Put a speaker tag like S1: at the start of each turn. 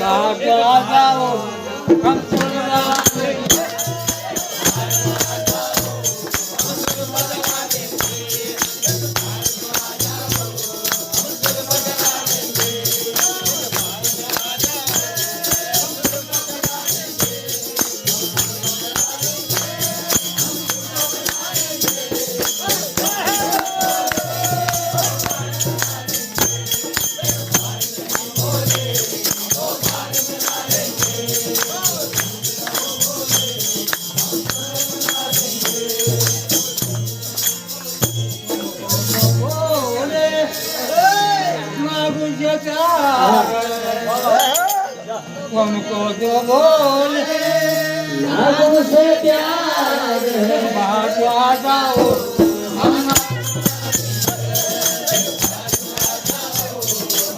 S1: जाओ हम हमको जो बोले ना से प्यार बात आ जाओ हम